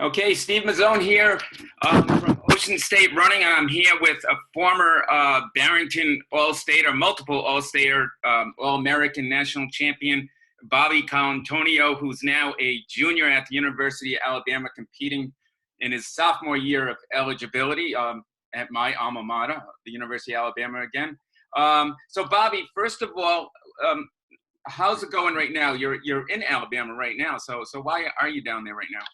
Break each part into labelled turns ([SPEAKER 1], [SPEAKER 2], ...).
[SPEAKER 1] Okay, Steve Mazzone here from Ocean State Running. I'm here with a former Barrington All-Stater, multiple All-Stater, All-American national champion, Bobby Colantonio, who's now a junior at the University of Alabama, competing in his sophomore year of eligibility at my alma mater, the University of Alabama again. So, Bobby, first of all, how's it going right now? You're in Alabama right now, so why are you down there right now?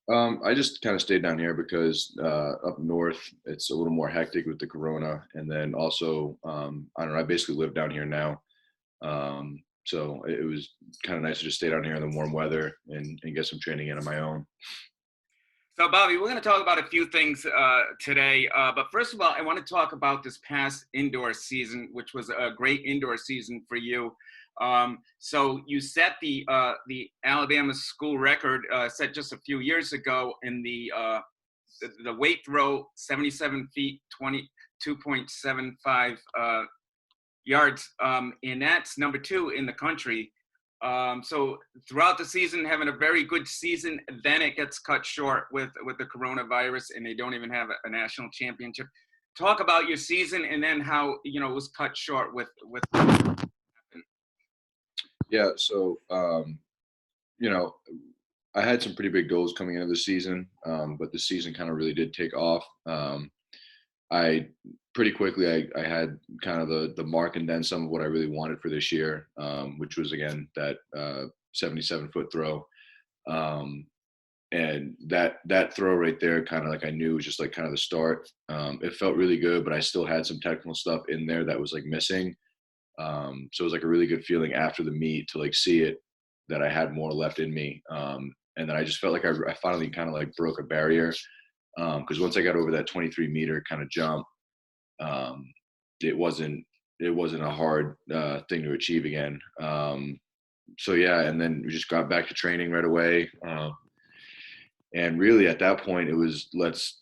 [SPEAKER 2] I just kind of stayed down here because up north it's a little more hectic with the corona, and then also I don't know. I basically live down here now, so it was kind of nice to just stay down here in the warm weather and get some training in on my own.
[SPEAKER 1] So, Bobby, we're going to talk about a few things today. But first of all, I want to talk about this past indoor season, which was a great indoor season for you. So you set the Alabama school record set just a few years ago in the weight throw, 77 feet, 22.75 yards, and that's number 2 in the country. So throughout the season, having a very good season, then it gets cut short with the coronavirus, and they don't even have a national championship. Talk about your season, and then how it was cut short with.
[SPEAKER 2] Yeah, so I had some pretty big goals coming into the season, but the season kind of really did take off. I pretty quickly I had kind of the mark and then some of what I really wanted for this year, which was again that 77-foot throw, and that throw right there kind of like I knew was just like kind of the start. It felt really good, but I still had some technical stuff in there that was like missing. So it was like a really good feeling after the meet to like see it that I had more left in me, and then I just felt like I finally kind of like broke a barrier. Because once I got over that 23-meter kind of jump, it wasn't a hard thing to achieve again. So yeah, and then we just got back to training right away. And really at that point, it was let's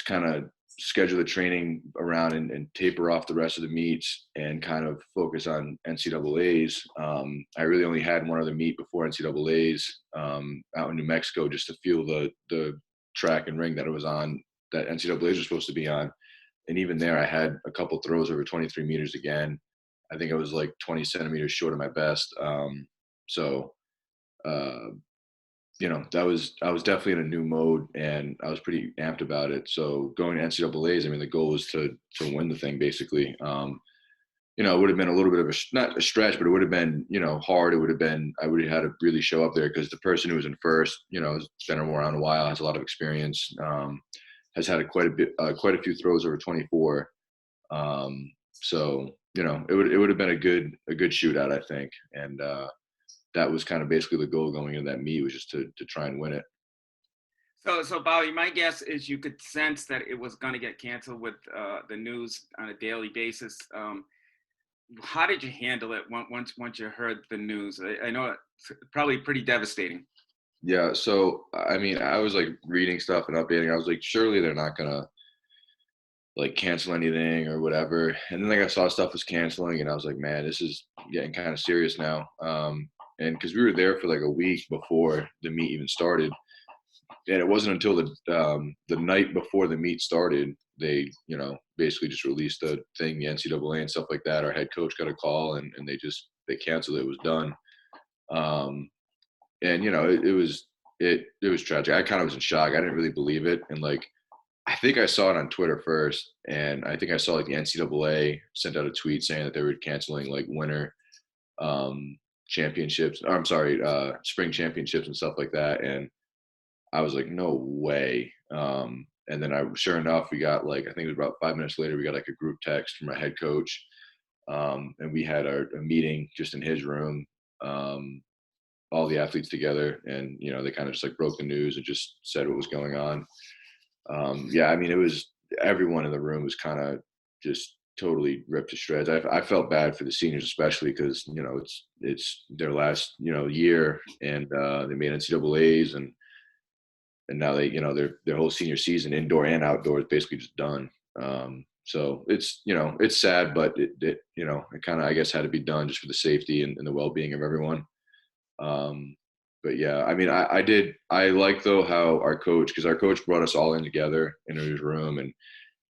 [SPEAKER 2] kind of schedule the training around and taper off the rest of the meets and kind of focus on NCAAs. I really only had one other meet before NCAAs out in New Mexico just to feel the track and ring that it was on, that NCAAs was supposed to be on. And even there, I had a couple throws over 23 meters again. I think I was like 20 centimeters short of my best. So, I was definitely in a new mode, and I was pretty amped about it. So going to NCAAs, I mean, the goal was to win the thing basically. It would have been a little bit of not a stretch, but it would have been, hard. It would have been, I would have had to really show up there because the person who was in first, has been around a while, has a lot of experience, has had quite a few throws over 24. So, it would have been a good shootout, I think. And that was kind of basically the goal going into that meet, was just to try and win it.
[SPEAKER 1] So Bobby, my guess is you could sense that it was going to get canceled with the news on a daily basis. How did you handle it once you heard the news? I know it's probably pretty devastating.
[SPEAKER 2] Yeah. So, I mean, I was like reading stuff and updating. I was like, surely they're not going to like cancel anything or whatever. And then like I saw stuff was canceling, and I was like, man, this is getting kind of serious now. And because we were there for like a week before the meet even started, and it wasn't until the night before the meet started, they basically just released the thing, the NCAA and stuff like that. Our head coach got a call, and they canceled it. It was done. And it was tragic. I kind of was in shock. I didn't really believe it, and like I think I saw it on Twitter first, and I think I saw like the NCAA sent out a tweet saying that they were canceling like winter championships. Or, I'm sorry, spring championships and stuff like that. And I was like, no way. And then sure enough, we got like, I think it was about 5 minutes later, we got like a group text from our head coach. And we had a meeting just in his room, all the athletes together. And, they kind of just like broke the news and just said what was going on. Yeah, I mean, it was, everyone in the room was kind of just totally ripped to shreds. I felt bad for the seniors, especially because, it's their last, year, and they made NCAAs, and now they, their whole senior season, indoor and outdoor, is basically just done. So it's sad, but it kind of, I guess, had to be done just for the safety and the well-being of everyone. but yeah, I mean, I like though how our coach, because our coach brought us all in together in his room and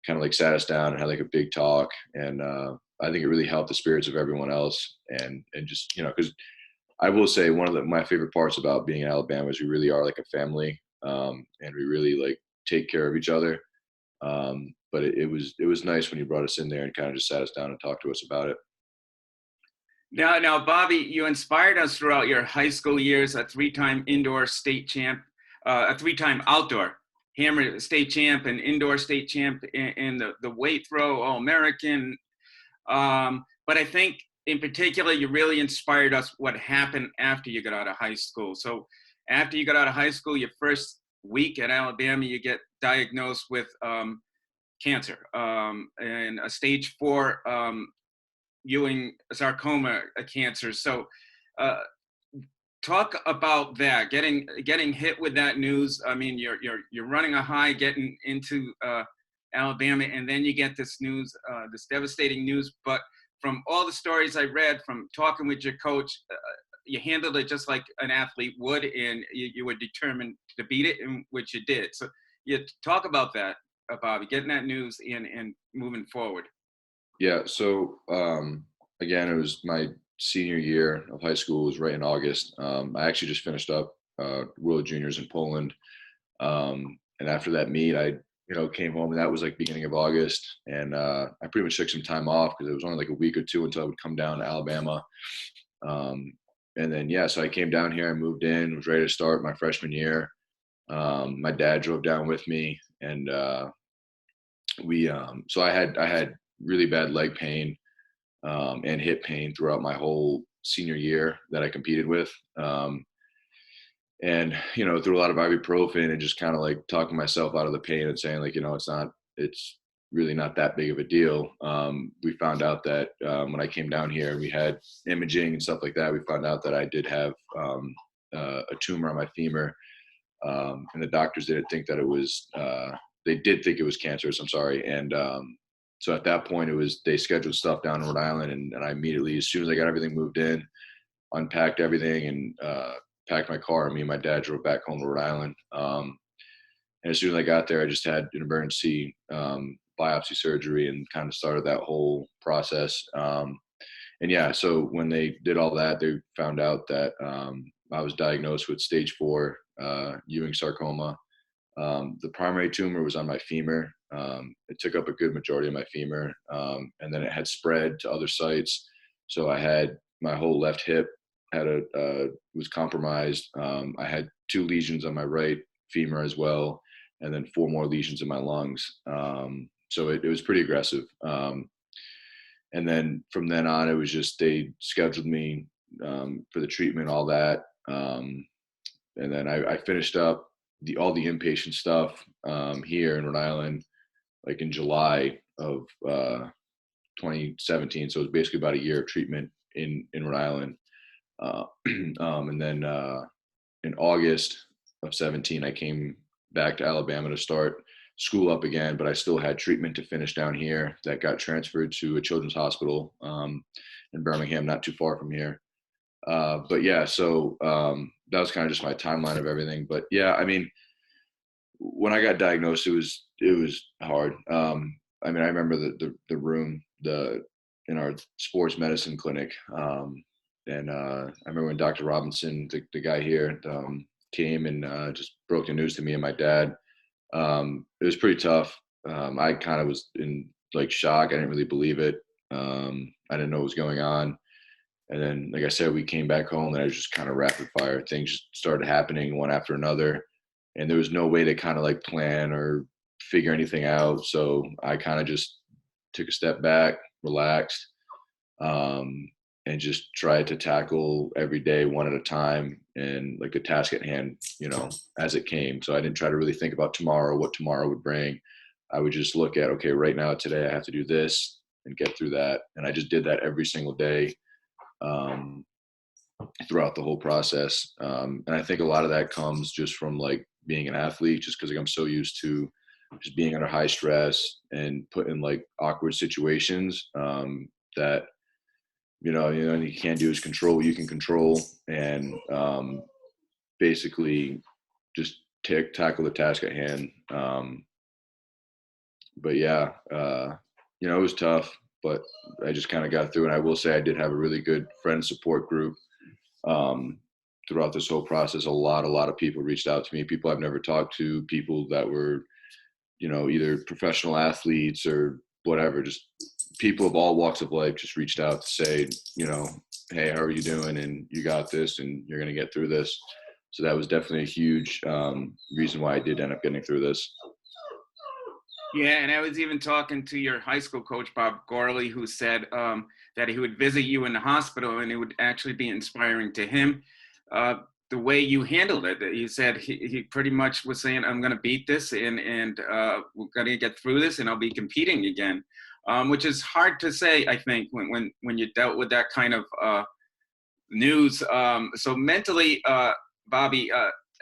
[SPEAKER 2] kind of like sat us down and had like a big talk. And I think it really helped the spirits of everyone else. And just, because I will say one of my favorite parts about being in Alabama is we really are like a family, and we really like take care of each other. But it was nice when you brought us in there and kind of just sat us down and talked to us about it.
[SPEAKER 1] Now, Bobby, you inspired us throughout your high school years, a three-time indoor state champ, a three-time outdoor hammer state champ, and indoor state champ in the weight throw, All-American. But I think in particular, you really inspired us what happened after you got out of high school. So after you got out of high school, your first week at Alabama, you get diagnosed with cancer and a stage 4 Ewing sarcoma cancer. So talk about that, getting hit with that news. I mean, you're running a high getting into Alabama, and then you get this news, this devastating news. But from all the stories I read, from talking with your coach, you handled it just like an athlete would, and you were determined to beat it, and which you did. So you talk about that, Bobby, getting that news and moving forward.
[SPEAKER 2] Yeah. So again, it was my senior year of high school. It was right in August. I actually just finished up World Juniors in Poland, and after that meet, I came home, and that was like beginning of August, and I pretty much took some time off because it was only like a week or two until I would come down to Alabama. And then yeah, so I came down here. I moved in, was ready to start my freshman year. My dad drove down with me, and we so I had really bad leg pain and hip pain throughout my whole senior year that I competed with. And through a lot of ibuprofen and just kind of like talking myself out of the pain and saying like, it's really not that big of a deal. We found out that when I came down here, we had imaging and stuff like that. We found out that I did have a tumor on my femur, and the doctors didn't think that it was. They did think it was cancerous. I'm sorry, and so at that point, they scheduled stuff down in Rhode Island, and I immediately, as soon as I got everything moved in, unpacked everything and packed my car. Me and my dad drove back home to Rhode Island. And as soon as I got there, I just had an emergency biopsy surgery and kind of started that whole process. And yeah, so when they did all that, they found out that I was diagnosed with stage 4 Ewing sarcoma. The primary tumor was on my femur. It took up a good majority of my femur, and then it had spread to other sites. So I had my whole left hip was compromised. I had 2 lesions on my right femur as well, and then 4 more lesions in my lungs. So it was pretty aggressive. And then from then on, it was just they scheduled me for the treatment, all that. And then I finished up all the inpatient stuff here in Rhode Island, like in July of 2017. So it was basically about a year of treatment in Rhode Island. And then in August of 17, I came back to Alabama to start school up again, but I still had treatment to finish down here that got transferred to a children's hospital in Birmingham, not too far from here. But yeah, so that was kind of just my timeline of everything. But yeah, I mean, when I got diagnosed, it was hard. I mean, I remember the room in our sports medicine clinic, and I remember when Dr. Robinson, the guy here, came and just broke the news to me and my dad. It was pretty tough. I kind of was in like shock. I didn't really believe it. I didn't know what was going on. And then, like I said, we came back home and I was just kind of rapid fire. Things just started happening one after another. And there was no way to kind of like plan or figure anything out. So I kind of just took a step back, relaxed, and just tried to tackle every day one at a time and like a task at hand, as it came. So I didn't try to really think about tomorrow, what tomorrow would bring. I would just look at, okay, right now, today, I have to do this and get through that. And I just did that every single day throughout the whole process. And I think a lot of that comes just from like being an athlete, just because like, I'm so used to just being under high stress and put in like awkward situations that you can't do is control what you can control. And basically just tackle the task at hand. But yeah, you know, it was tough, but I just kind of got through. And I will say I did have a really good friend support group um, throughout this whole process. A lot of people reached out to me, people I've never talked to, people that were, you know, either professional athletes or whatever, just people of all walks of life just reached out to say, you know, hey, how are you doing? And you got this and you're going to get through this. So that was definitely a huge reason why I did end up getting through this.
[SPEAKER 1] Yeah, and I was even talking to your high school coach, Bob Gorley, who said that he would visit you in the hospital and it would actually be inspiring to him. The way you handled it, he said he pretty much was saying, I'm going to beat this and we're going to get through this and I'll be competing again, which is hard to say, I think, when you dealt with that kind of news. So mentally, Bobby,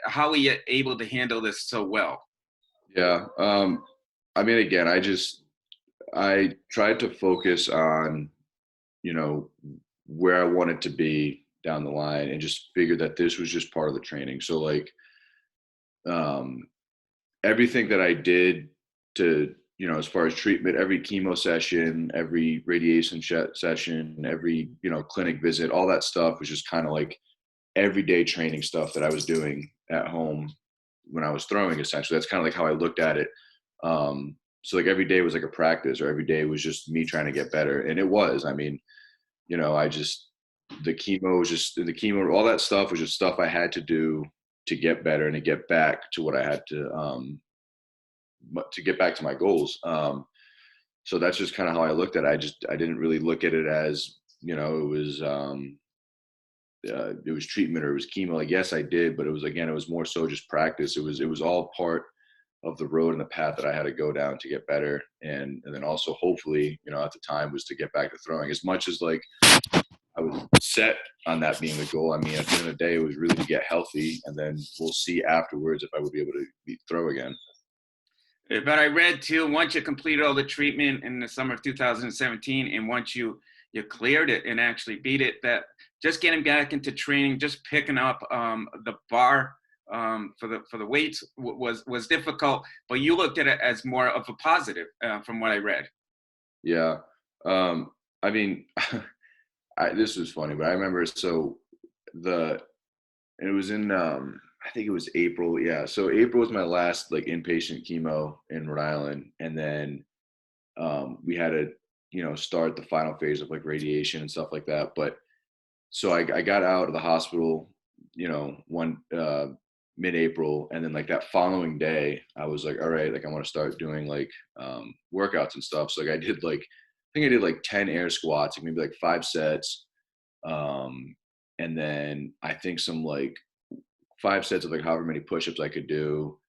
[SPEAKER 1] how are you able to handle this so well?
[SPEAKER 2] Yeah. I mean, again, I tried to focus on, you know, where I wanted to be down the line and just figured that this was just part of the training. So like, um, everything that I did to, you know, as far as treatment, every chemo session, every radiation session, every, you know, clinic visit, all that stuff was just kind of like everyday training stuff that I was doing at home when I was throwing, essentially. That's kind of like how I looked at it. So like every day was like a practice, or every day was just me trying to get better. And it was, I mean, you know, the chemo was just the chemo, all that stuff was just stuff I had to do to get better and to get back to what I had to get back to my goals. So that's just kind of how I looked at it. I didn't really look at it as, you know, it was treatment or it was chemo. Like, yes, I did, but it was, again, it was more so just practice. It was all part of the road and the path that I had to go down to get better. And then also hopefully, you know, at the time was to get back to throwing as much as like I was set on that being the goal. I mean, at the end of the day, it was really to get healthy, and then we'll see afterwards if I would be able to throw again.
[SPEAKER 1] But I read too, once you completed all the treatment in the summer of 2017, and once you cleared it and actually beat it, that just getting back into training, just picking up the bar for the weights was difficult. But you looked at it as more of a positive, from what I read.
[SPEAKER 2] Yeah. I mean, this was funny, but I remember, so the and it was in I think it was April. Yeah. So April was my last like inpatient chemo in Rhode Island. And then we had to, you know, start the final phase of like radiation and stuff like that. But so I got out of the hospital, you know, one mid-April, and then like that following day, I was like, all right, like I want to start doing like workouts and stuff. So like I think I did like 10 air squats, like maybe like 5 sets, and then I think some like 5 sets of like however many push-ups I could do,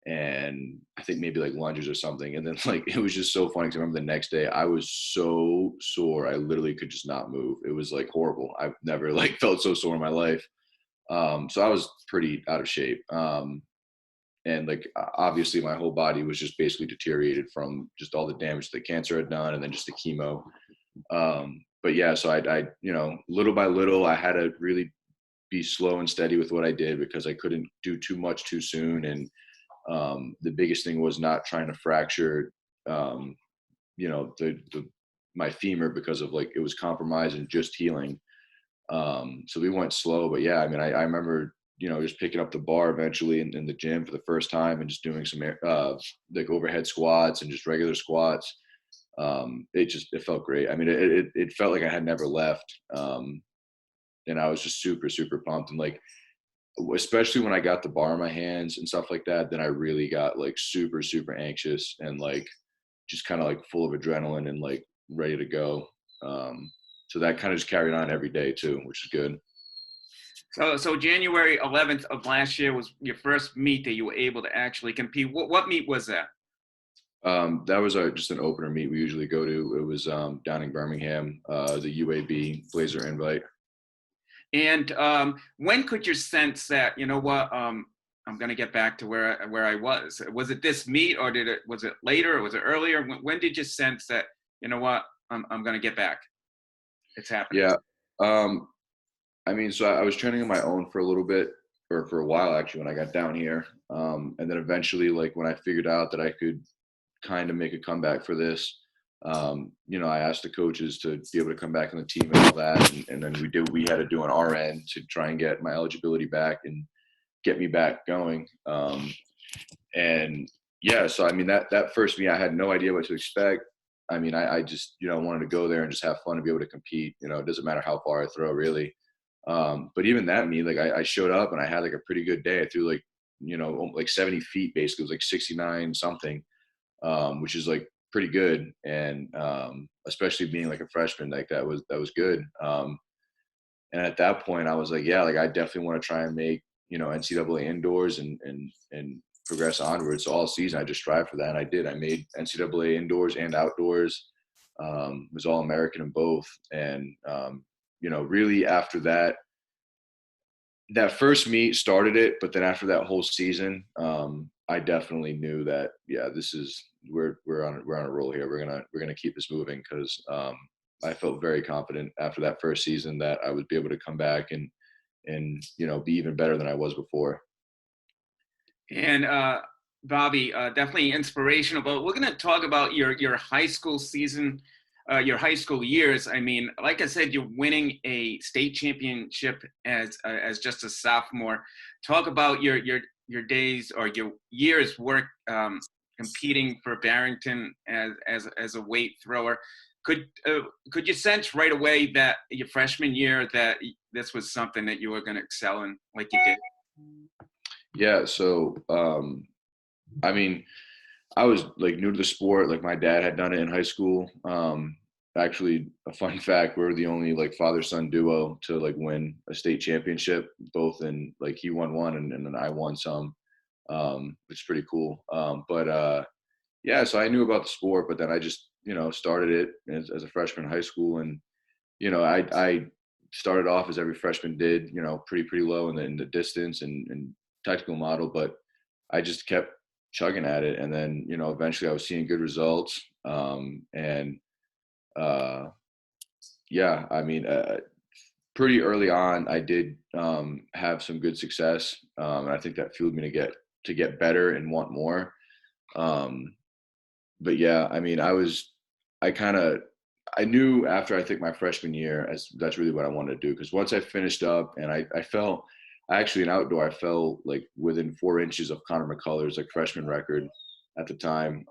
[SPEAKER 2] and I think maybe like lunges or something. And then like it was just so funny because I remember the next day I was so sore I literally could just not move. It was like horrible. I've never like felt so sore in my life. So I was pretty out of shape. And like obviously my whole body was just basically deteriorated from just all the damage the cancer had done and then just the chemo. But yeah, so I you know, little by little I had to really be slow and steady with what I did because I couldn't do too much too soon. And the biggest thing was not trying to fracture, you know, my femur because of like it was compromised and just healing. So we went slow, but yeah, I mean, I remember, you know, just picking up the bar eventually in the gym for the first time and just doing some like overhead squats and just regular squats. It felt great. I mean, it felt like I had never left. And I was just super, super pumped. And like, especially when I got the bar in my hands and stuff like that, then I really got like super, super anxious and like just kind of like full of adrenaline and like ready to go. So that kind of just carried on every day too, which is good.
[SPEAKER 1] So January 11th of last year was your first meet that you were able to actually compete. What meet was that?
[SPEAKER 2] That was just an opener meet we usually go to. It was down in Birmingham, the UAB Blazer Invite.
[SPEAKER 1] And when could you sense that, you know what, I'm going to get back to where I was? Was it this meet, or was it later, or was it earlier? When did you sense that, you know what, I'm going to get back? It's happening.
[SPEAKER 2] Yeah. I mean, so I was training on my own for a little bit or for a while actually when I got down here. And then eventually, like when I figured out that I could kind of make a comeback for this, I asked the coaches to be able to come back on the team and all that. And then we had to do on our end to try and get my eligibility back and get me back going. And yeah, so I mean, that first meet, I had no idea what to expect. I mean, I just, wanted to go there and just have fun and be able to compete. It doesn't matter how far I throw really. But even that meet, like I showed up and I had like a pretty good day. I threw like 70 feet basically. It was like 69 something, which is like pretty good. And especially being like a freshman, like that was good. And at that point I was like, yeah, like I definitely want to try and make, NCAA indoors and progress onwards. So all season I just strived for that. And I did. I made NCAA indoors and outdoors. Was all American in both. And, really after that first meet started it, but then after that whole season, I definitely knew that, yeah, we're on a roll here. We're gonna keep this moving because I felt very confident after that first season that I would be able to come back and be even better than I was before.
[SPEAKER 1] And Bobby, definitely inspirational. But we're going to talk about your high school season, your high school years. I mean, like I said, you're winning a state championship as just a sophomore. Talk about your days or your years work competing for Barrington as a weight thrower. Could you sense right away that your freshman year that this was something that you were going to excel in, like you did?
[SPEAKER 2] Yeah. So, I mean, I was like new to the sport. Like my dad had done it in high school. Actually, a fun fact: we're the only like father-son duo to like win a state championship. Both in like he won one and then I won some, which is pretty cool. Yeah, so I knew about the sport, but then I just started it as a freshman in high school, and I started off as every freshman did, pretty low in the distance and technical model, but I just kept chugging at it, and then eventually I was seeing good results, and yeah, I mean, pretty early on I did have some good success, and I think that fueled me to get better and want more. But yeah, I mean, I knew after I think my freshman year as that's really what I wanted to do, because once I finished up and I fell actually in outdoor, I fell like within 4 inches of Connor McCullers like freshman record at the time.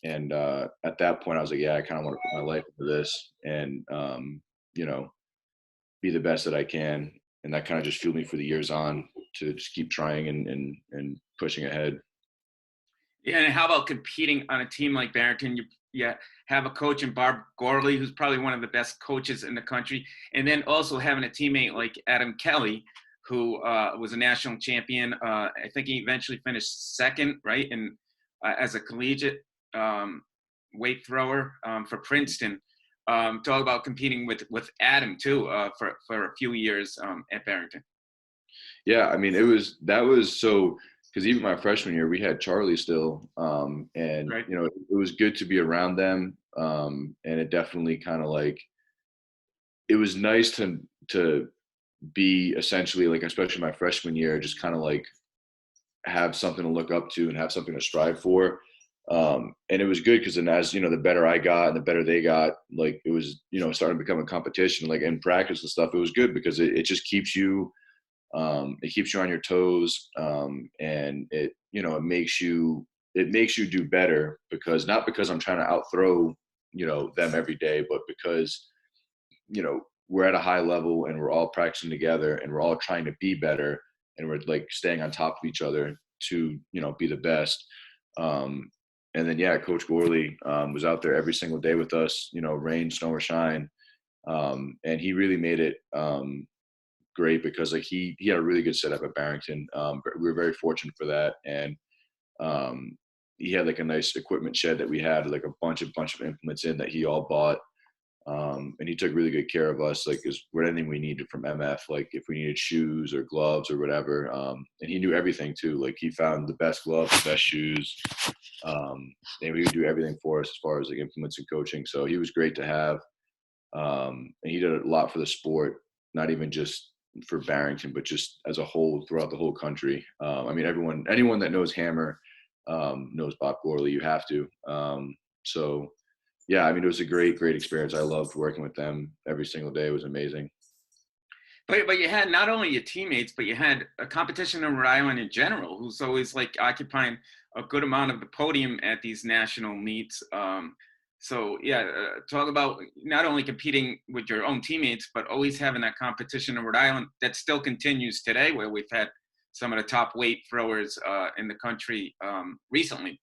[SPEAKER 2] And at that point I was like, yeah, I kind of want to put my life into this and you know be the best that I can. And that kind of just fueled me for the years on to just keep trying and pushing ahead.
[SPEAKER 1] Yeah, and how about competing on a team like Barrington? You have a coach in Barb Gorley, who's probably one of the best coaches in the country, and then also having a teammate like Adam Kelly, who was a national champion. I think he eventually finished second, right, and as a collegiate weight thrower for Princeton. Talk about competing with Adam too for a few years at Barrington.
[SPEAKER 2] Yeah, I mean, that was so because even my freshman year we had Charlie still, and
[SPEAKER 1] Right.
[SPEAKER 2] it was good to be around them, and it definitely kind of like it was nice to be essentially like, especially my freshman year, just kind of like have something to look up to and have something to strive for. And it was good because then as the better I got and the better they got, like it was starting to become a competition, like in practice and stuff. It was good because it just keeps you it keeps you on your toes, and it makes you do better, because not because I'm trying to outthrow them every day, but because we're at a high level and we're all practicing together and we're all trying to be better, and we're like staying on top of each other to be the best. And then yeah, Coach Gorley was out there every single day with us, rain, snow, or shine, and he really made it great because like he had a really good setup at Barrington. We were very fortunate for that, and he had like a nice equipment shed that we had like a bunch of implements in that he all bought. And he took really good care of us, like with anything we needed from MF, like if we needed shoes or gloves or whatever. And he knew everything too. Like he found the best gloves, the best shoes. And he would do everything for us as far as like implements and coaching. So he was great to have. And he did a lot for the sport, not even just for Barrington, but just as a whole throughout the whole country. I mean, anyone that knows Hammer knows Bob Gorley. You have to. So yeah, I mean, it was a great experience. I loved working with them every single day. It was amazing.
[SPEAKER 1] But you had not only your teammates, but you had a competition in Rhode Island in general, who's always like occupying a good amount of the podium at these national meets. So yeah, talk about not only competing with your own teammates, but always having that competition in Rhode Island that still continues today, where we've had some of the top weight throwers in the country recently.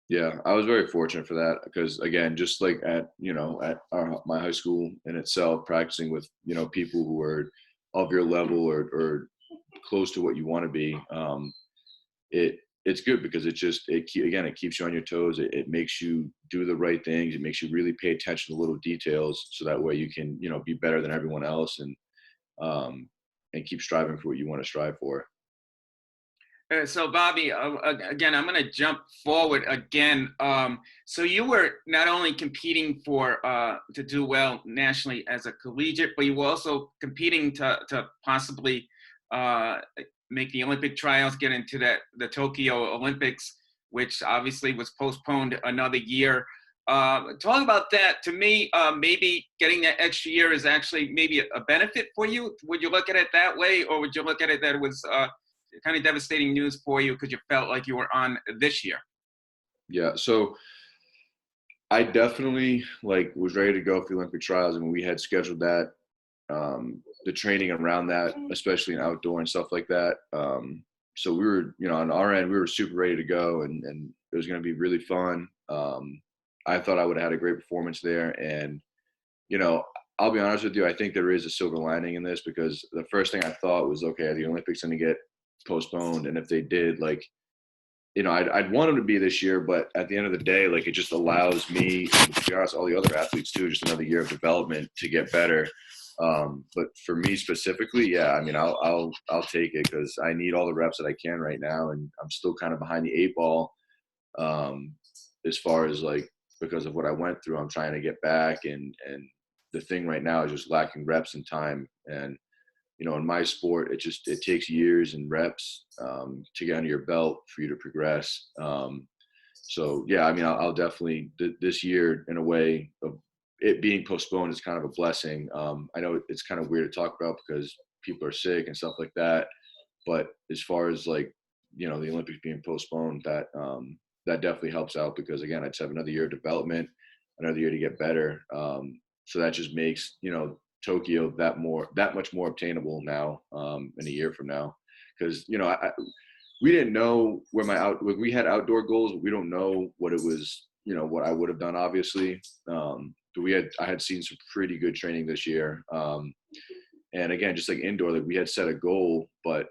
[SPEAKER 2] Yeah, I was very fortunate for that because again, just like at my high school in itself, practicing with people who are of your level or close to what you want to be, it's good because it keeps you on your toes. It makes you do the right things. It makes you really pay attention to little details, so that way you can be better than everyone else and keep striving for what you want to strive for.
[SPEAKER 1] So Bobby, again, I'm going to jump forward again. So you were not only competing for to do well nationally as a collegiate, but you were also competing to possibly make the Olympic trials, get into the Tokyo Olympics, which obviously was postponed another year. Talk about that. To me, maybe getting that extra year is actually maybe a benefit for you. Would you look at it that way, or would you look at it that it was kind of devastating news for you because you felt like you were on this year?
[SPEAKER 2] Yeah, so I definitely was ready to go for the Olympic trials, and we had scheduled that, the training around that, especially in outdoor and stuff like that. So we were, on our end, we were super ready to go, and it was going to be really fun. I thought I would have had a great performance there, and I'll be honest with you, I think there is a silver lining in this because the first thing I thought was, okay, are the Olympics going to get postponed? And if they did, I'd want them to be this year, but at the end of the day, it just allows me, and to be honest, all the other athletes too, just another year of development to get better. But for me specifically, yeah, I mean, I'll take it because I need all the reps that I can right now, and I'm still kind of behind the eight ball, as far as because of what I went through. I'm trying to get back, and the thing right now is just lacking reps and time. And in my sport, it takes years and reps to get under your belt for you to progress. So yeah, I mean, I'll definitely this year, in a way of it being postponed, is kind of a blessing. I know it's kind of weird to talk about because people are sick and stuff like that, but as far as the Olympics being postponed, that definitely helps out because again, I just have another year of development, another year to get better. So that just makes Tokyo that much more obtainable now, in a year from now, because we didn't know where we had outdoor goals, but we don't know what it was, what I would have done, obviously. But I had seen some pretty good training this year, and again, just like indoor, we had set a goal, but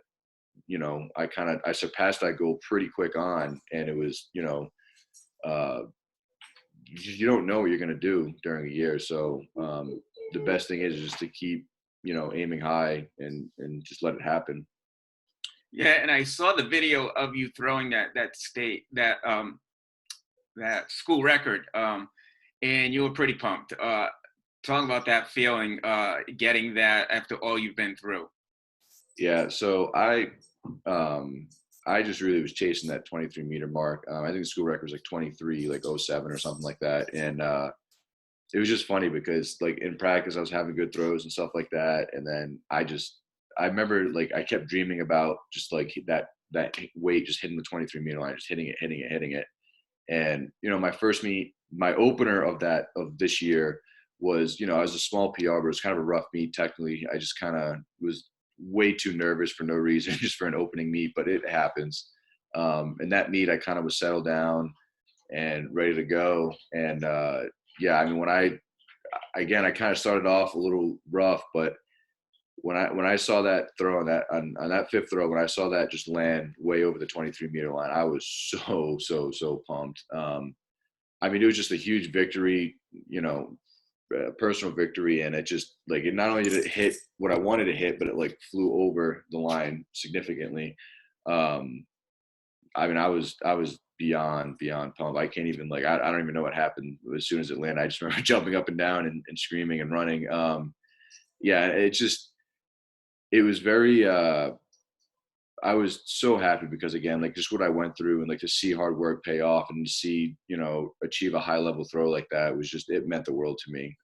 [SPEAKER 2] I surpassed that goal pretty quick on, and it was you don't know what you're going to do during a year, so the best thing is just to keep aiming high and just let it happen.
[SPEAKER 1] Yeah, and I saw the video of you throwing that school record, and you were pretty pumped. Talk about that feeling, getting that after all you've been through.
[SPEAKER 2] Yeah, so I just really was chasing that 23-meter mark. I think the school record was 23:07 or something like that, and it was just funny because in practice I was having good throws and stuff like that, and then I remember I kept dreaming about just that weight just hitting the 23-meter line, just hitting it. And my first meet, my opener of this year was I was a small PR, but it was kind of a rough meet technically. I just kind of was way too nervous for no reason, just for an opening meet, but it happens. And that meet I kind of was settled down and ready to go. And yeah, I mean, I kind of started off a little rough, but when I saw that throw on that fifth throw, when I saw that just land way over the 23-meter line, I was so pumped. I mean, it was just a huge victory, personal victory, and it just it not only did it hit what I wanted to hit, but it flew over the line significantly. I mean, I was beyond pumped. I can't even I don't even know what happened as soon as it landed. I just remember jumping up and down and screaming and running. Yeah, it was very, I was so happy because again, like just what I went through and like to see hard work pay off and to see, you know, achieve a high level throw like that was just, it meant the world to me.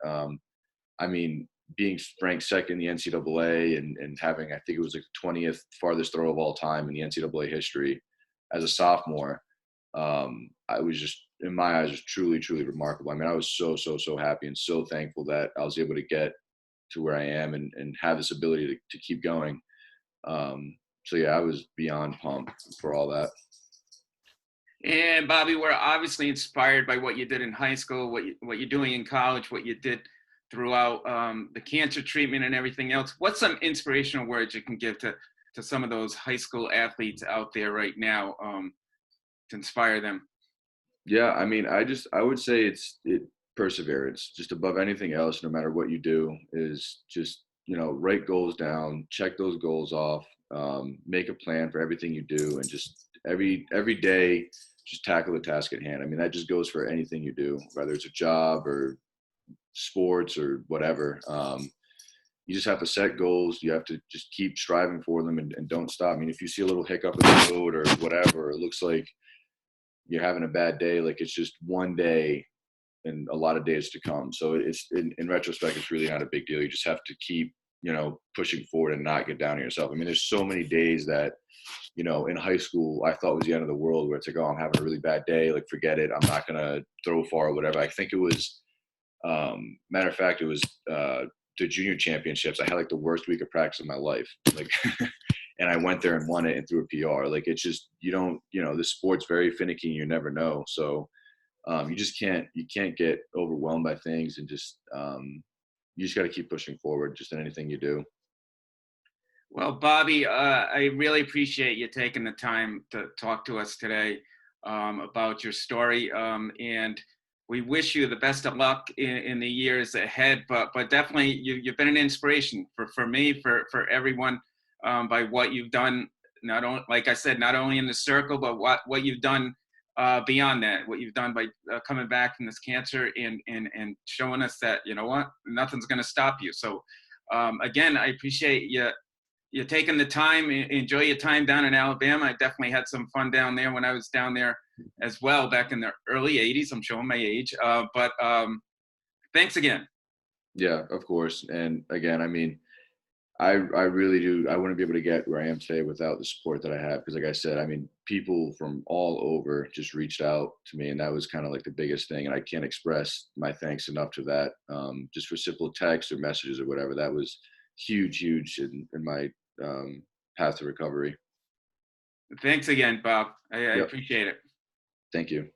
[SPEAKER 2] I mean, being ranked second in the NCAA and having, I think it was like the 20th farthest throw of all time in the NCAA history as a sophomore, I was just, in my eyes, was truly, truly remarkable. I mean, I was so, so, so happy and so thankful that I was able to get to where I am and have this ability to keep going. So yeah, I was beyond pumped for all that.
[SPEAKER 1] And Bobby, we're obviously inspired by what you did in high school, what you're doing in college, what you did throughout the cancer treatment and everything else. What's some inspirational words you can give to some of those high school athletes out there right now to inspire them?
[SPEAKER 2] Yeah, I mean, I would say it perseverance, just above anything else, no matter what you do, is just, you know, write goals down, check those goals off, make a plan for everything you do, and just every day, just tackle the task at hand. I mean, that just goes for anything you do, whether it's a job or sports or whatever. You just have to set goals. You have to just keep striving for them and don't stop. I mean, if you see a little hiccup in the road or whatever, it looks like you're having a bad day, like it's just one day and a lot of days to come. So it's in retrospect, it's really not a big deal. You just have to keep, you know, pushing forward and not get down on yourself. I mean, there's so many days that, you know, in high school, I thought was the end of the world where it's like, oh, I'm having a really bad day. Like, forget it. I'm not going to throw far or whatever. I think it was, matter of fact, it was the junior championships. I had like the worst week of practice of my life. Like, and I went there and won it and threw a PR. Like, it's just, you don't, you know, this sport's very finicky and you never know. So you just can't get overwhelmed by things and just, you just got to keep pushing forward just in anything you do.
[SPEAKER 1] Well, Bobby, I really appreciate you taking the time to talk to us today about your story. And we wish you the best of luck in the years ahead. But definitely, you've been an inspiration for me, for everyone, by what you've done. Not only, like I said, not only in the circle, but what you've done beyond that. What you've done by coming back from this cancer and showing us that, you know what, nothing's going to stop you. So again, I appreciate you taking the time. Enjoy your time down in Alabama. I definitely had some fun down there when I was down there as well back in the early 80s. I'm showing my age. But thanks again.
[SPEAKER 2] Yeah, of course. And again, I mean, I really do. I wouldn't be able to get where I am today without the support that I have. Because, like I said, I mean, people from all over just reached out to me, and that was kind of like the biggest thing. And I can't express my thanks enough to that. Just for simple texts or messages or whatever, that was huge, huge in my path to recovery.
[SPEAKER 1] Thanks again, Bob. I
[SPEAKER 2] Yep.
[SPEAKER 1] appreciate it.
[SPEAKER 2] Thank you.